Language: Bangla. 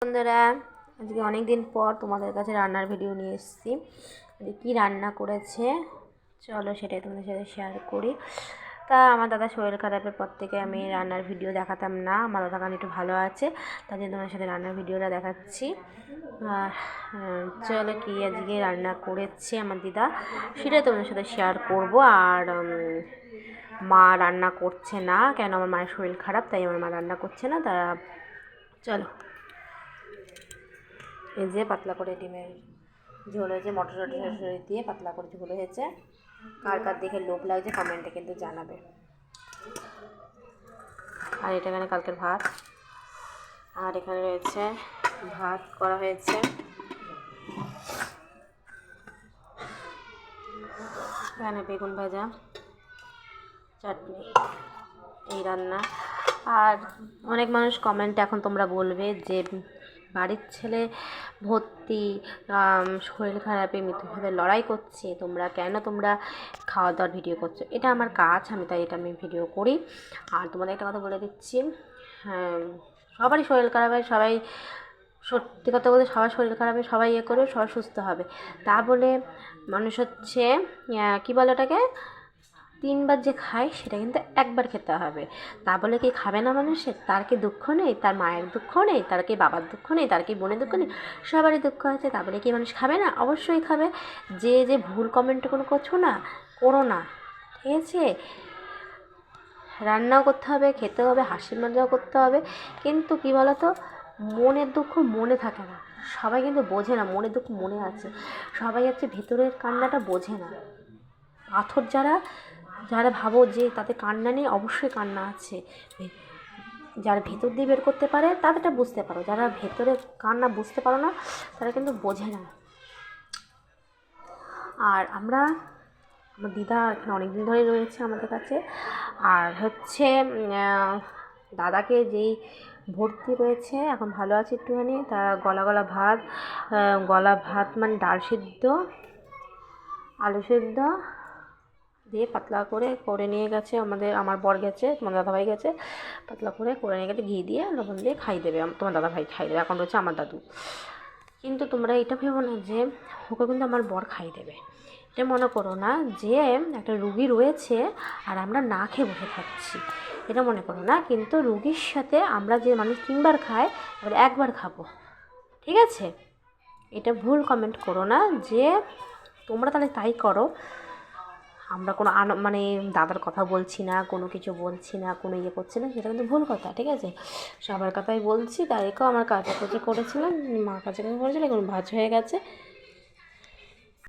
বন্ধুরা, আজকে অনেক দিন পর তোমাদের কাছে রান্নার ভিডিও নিয়ে এসেছি। কী রান্না করেছে চলো সেটাই তোমাদের সাথে শেয়ার করি। তা আমার দাদা শরীর খারাপের পর থেকে আমি রান্নার ভিডিও দেখাতাম না। আমার দাদা কারণ একটু ভালো আছে, তার জন্য তোমাদের সাথে রান্নার ভিডিওটা দেখাচ্ছি। আর চলো কি আজকে রান্না করেছে আমার দিদা সেটাই তোমাদের সাথে শেয়ার করব। আর মা রান্না করছে না, কেন আমার মায়ের শরীর খারাপ, তাই আমার মা রান্না করছে না। তা চলো, এই যে পাতলা করে ডিমের ঝোল হয়েছে, মটর টটর দিয়ে পাতলা করে ঝোল হয়েছে। কার কার দেখে লোভ লাগছে কমেন্টে কিন্তু জানাবে। আর এটা এখানে কালকের ভাত, আর এখানে রয়েছে ভাত করা হয়েছে, এখানে বেগুন ভাজা, চাটনি, এই রান্না। আর অনেক মানুষ কমেন্টে এখন তোমরা বলবে যে বাড়ির ছেলে ভর্তি, শরীর খারাপে মৃত্যুর সাথে লড়াই করছে, তোমরা খাওয়া দাওয়ার ভিডিও করছো। এটা আমার কাজ, তাই আমি ভিডিও করি। আর তোমাদের একটা কথা বলে দিচ্ছি, সবারই শরীর খারাপ হয়, সবাই সত্যি কথা বলতে সবার শরীর খারাপে সবাই করবে, সবাই সুস্থ হবে। তা বলে মানুষ হচ্ছে কী বলে ওটাকে, 3বার যে খায় সেটা কিন্তু একবার খেতে হবে। তা বলে কি খাবে না মানুষের? তার কি দুঃখ নেই? তার মায়ের দুঃখ নেই? তার কি বাবার দুঃখ নেই? তার কি বোনের দুঃখ নেই? সবারই দুঃখ আছে। তা বলে কি মানুষ খাবে না? অবশ্যই খাবে। যে ভুল কমেন্ট কোনো করো না, ঠিক আছে? রান্নাও করতে হবে, খেতে হবে, হাসি মজাও করতে হবে, কিন্তু কি বলো তো, মনের দুঃখ মনে থাকে না। সবাই কিন্তু বোঝে না মনের দুঃখ মনে আছে, সবাই হচ্ছে ভেতরের কান্নাটা বোঝে না। পাথর যারা ভাবো যে তাদের কান্না নেই, অবশ্যই কান্না আছে। যারা ভেতর দিয়ে বের করতে পারে তাদেরটা বুঝতে পারো, যারা ভেতরে কান্না বুঝতে পারো না তারা কিন্তু বোঝে না। আর আমার দিদা এখানে অনেক দিন ধরে রয়েছে আমাদের কাছে। আর হচ্ছে দাদাকে যেই ভর্তি রয়েছে, এখন ভালো আছে একটুখানি। তা গলা ভাত মানে ডাল সিদ্ধ, আলু সিদ্ধ দিয়ে পাতলা করে নিয়ে গেছে। আমার বর গেছে, তোমার দাদাভাই গেছে, পাতলা করে নিয়ে গেছে, ঘি দিয়ে লবণ দিয়ে খাই দেবে। তোমার দাদাভাই খাই দেবে, এখন রয়েছে আমার দাদু। কিন্তু তোমরা এটা ভেবো না যে ওকে কিন্তু আমার বর খাই দেবে। এটা মনে করো না যে একটা রুগী রয়েছে আর আমরা না খেয়ে বসে থাকছি, এটা মনে করো না। কিন্তু রুগীর সাথে আমরা যে মানুষ 3বার খায়, এবার 1বার খাবো, ঠিক আছে? এটা ভুল কমেন্ট করো না যে তোমরা তাহলে তাই করো। আমরা কোনো মানে দাদার কথা বলছি না, কোনো কিছু বলছি না, কোনো করছি না, সেটা কিন্তু ভুল কথা, ঠিক আছে? সবার কথাই বলছি। তাইকেও আমার কাছাকাছি করেছিলাম, মা কাছাকাছি করেছিল, এখন ভাজ হয়ে গেছে।